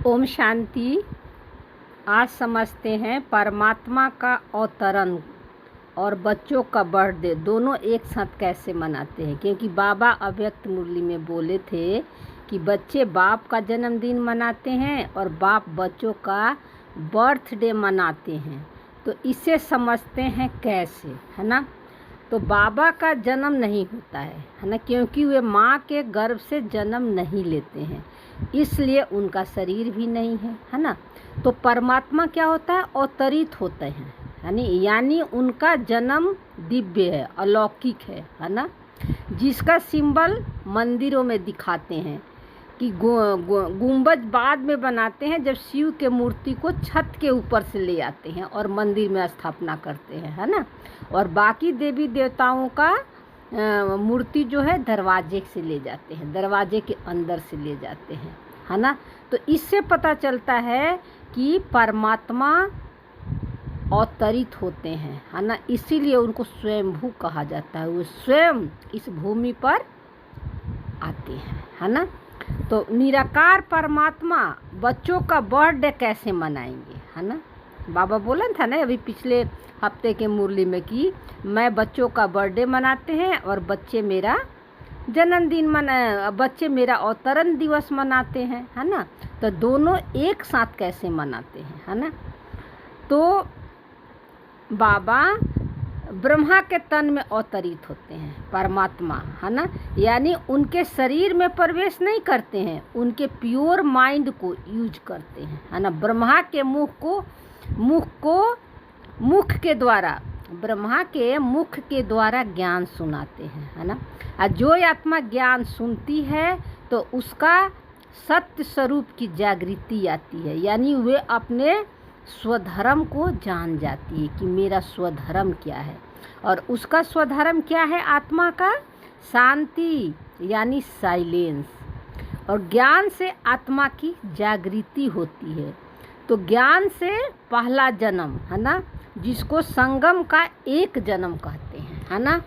ओम शांति। आज समझते हैं परमात्मा का अवतरण और बच्चों का बर्थडे दोनों एक साथ कैसे मनाते हैं। क्योंकि बाबा अव्यक्त मुरली में बोले थे कि बच्चे बाप का जन्मदिन मनाते हैं और बाप बच्चों का बर्थडे मनाते हैं। तो इसे समझते हैं कैसे, है ना। तो बाबा का जन्म नहीं होता है ना, क्योंकि वे माँ के गर्भ से जन्म नहीं लेते हैं, इसलिए उनका शरीर भी नहीं है ना। तो परमात्मा क्या होता है, अवतरित होते हैं, यानी उनका जन्म दिव्य है, अलौकिक है ना। जिसका सिंबल मंदिरों में दिखाते हैं कि गुंबज बाद में बनाते हैं, जब शिव के मूर्ति को छत के ऊपर से ले आते हैं और मंदिर में स्थापना करते हैं, है ना। और बाकी देवी देवताओं का मूर्ति जो है दरवाजे से ले जाते हैं, दरवाजे के अंदर से ले जाते हैं, है ना। तो इससे पता चलता है कि परमात्मा अवतरित होते हैं, है ना। इसीलिए उनको स्वयंभू कहा जाता है। वो स्वयं इस भूमि पर आते हैं, है ना। तो निराकार परमात्मा बच्चों का बर्थडे कैसे मनाएंगे, है ना। बाबा बोला था ना अभी पिछले हफ्ते के मुरली में कि मैं बच्चों का बर्थडे मनाते हैं और बच्चे मेरा जन्मदिन बच्चे मेरा अवतरण दिवस मनाते हैं, है ना। तो दोनों एक साथ कैसे मनाते हैं, है ना। तो बाबा ब्रह्मा के तन में अवतरित होते हैं परमात्मा, है ना। यानी उनके शरीर में प्रवेश नहीं करते हैं, उनके प्योर माइंड को यूज करते हैं, है ना। ब्रह्मा के मुख के द्वारा ब्रह्मा के मुख के द्वारा ज्ञान सुनाते हैं, है ना। और जो आत्मा ज्ञान सुनती है तो उसका सत्य स्वरूप की जागृति आती है, यानी वे अपने स्वधर्म को जान जाती है कि मेरा स्वधर्म क्या है। और उसका स्वधर्म क्या है, आत्मा का शांति यानी साइलेंस। और ज्ञान से आत्मा की जागृति होती है। तो ज्ञान से पहला जन्म, है ना, जिसको संगम का एक जन्म कहते हैं, है ना।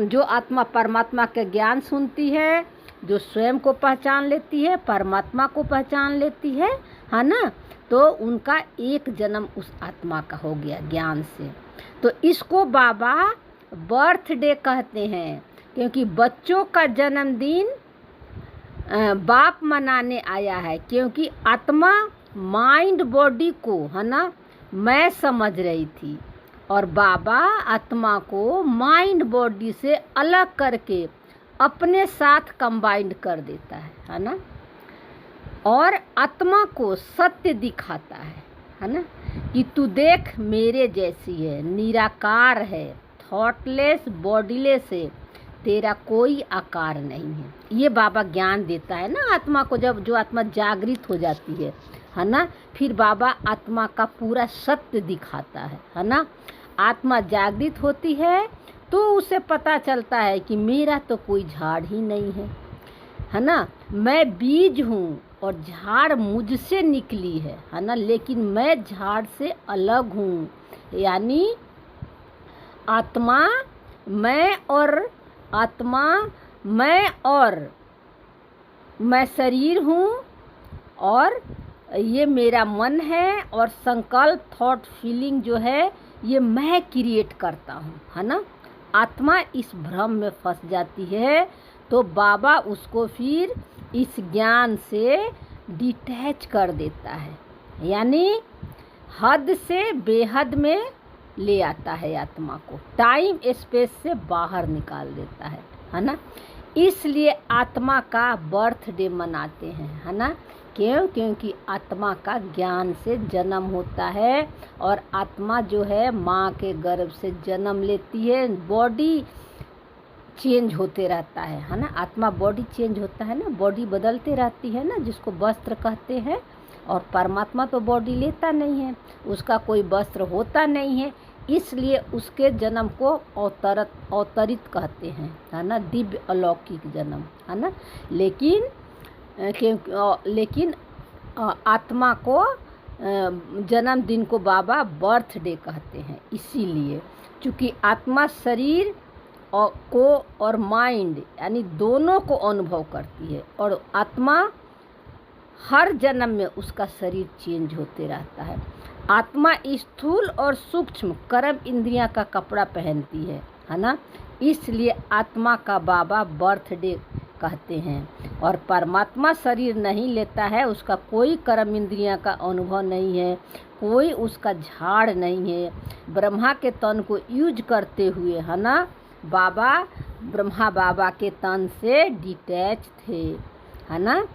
जो आत्मा परमात्मा के ज्ञान सुनती है, जो स्वयं को पहचान लेती है, परमात्मा को पहचान लेती है ना, तो उनका एक जन्म उस आत्मा का हो गया ज्ञान से। तो इसको बाबा बर्थडे कहते हैं, क्योंकि बच्चों का जन्मदिन बाप मनाने आया है। क्योंकि आत्मा माइंड बॉडी को, है ना, मैं समझ रही थी और बाबा आत्मा को माइंड बॉडी से अलग करके अपने साथ कंबाइंड कर देता है ना। और आत्मा को सत्य दिखाता है ना, कि तू देख मेरे जैसी है, निराकार है, थॉटलेस बॉडीलेस है, तेरा कोई आकार नहीं है। ये बाबा ज्ञान देता है ना आत्मा को। जब जो आत्मा जागृत हो जाती है ना, फिर बाबा आत्मा का पूरा सत्य दिखाता है ना। आत्मा जागृत होती है तो उसे पता चलता है कि मेरा तो कोई झाड़ ही नहीं है ना। मैं बीज हूँ और झाड़ मुझसे निकली है ना, लेकिन मैं झाड़ से अलग हूँ। यानी आत्मा मैं और मैं शरीर हूँ, और ये मेरा मन है, और संकल्प थॉट फीलिंग जो है ये मैं क्रिएट करता हूँ, है ना। आत्मा इस भ्रम में फंस जाती है, तो बाबा उसको फिर इस ज्ञान से डिटैच कर देता है, यानी हद से बेहद में ले आता है आत्मा को, टाइम स्पेस से बाहर निकाल देता है ना। इसलिए आत्मा का बर्थडे मनाते हैं, है ना। क्योंकि आत्मा का ज्ञान से जन्म होता है और आत्मा जो है माँ के गर्भ से जन्म लेती है। बॉडी चेंज होते रहता है ना। आत्मा बॉडी चेंज होता है ना, बॉडी बदलते रहती है ना, जिसको वस्त्र कहते हैं। और परमात्मा तो बॉडी लेता नहीं है, उसका कोई वस्त्र होता नहीं है, इसलिए उसके जन्म को अवतरित कहते हैं, है ना, दिव्य अलौकिक जन्म, है ना। लेकिन आत्मा को जन्मदिन को बाबा बर्थडे कहते हैं, इसीलिए क्योंकि आत्मा शरीर और माइंड यानी दोनों को अनुभव करती है। और आत्मा हर जन्म में उसका शरीर चेंज होते रहता है। आत्मा स्थूल और सूक्ष्म कर्म इंद्रियां का कपड़ा पहनती है ना। इसलिए आत्मा का बाबा बर्थडे कहते हैं। और परमात्मा शरीर नहीं लेता है, उसका कोई कर्म इंद्रियां का अनुभव नहीं है, कोई उसका झाड़ नहीं है। ब्रह्मा के तन को यूज करते हुए है ना, बाबा ब्रह्मा बाबा के तन से डिटैच थे, है ना।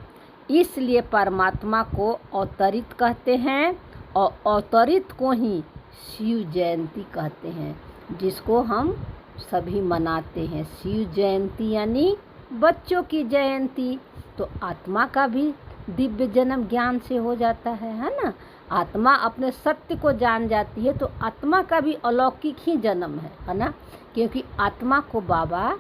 इसलिए परमात्मा को अवतरित कहते हैं और अवतरित को ही शिव जयंती कहते हैं, जिसको हम सभी मनाते हैं। शिव जयंती यानी बच्चों की जयंती। तो आत्मा का भी दिव्य जन्म ज्ञान से हो जाता है ना। आत्मा अपने सत्य को जान जाती है तो आत्मा का भी अलौकिक ही जन्म है ना। क्योंकि आत्मा को बाबा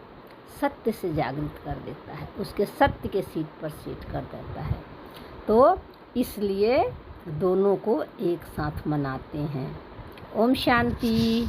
सत्य से जागृत कर देता है, उसके सत्य के सीट पर सेट कर देता है। तो इसलिए दोनों को एक साथ मनाते हैं। ओम शांति।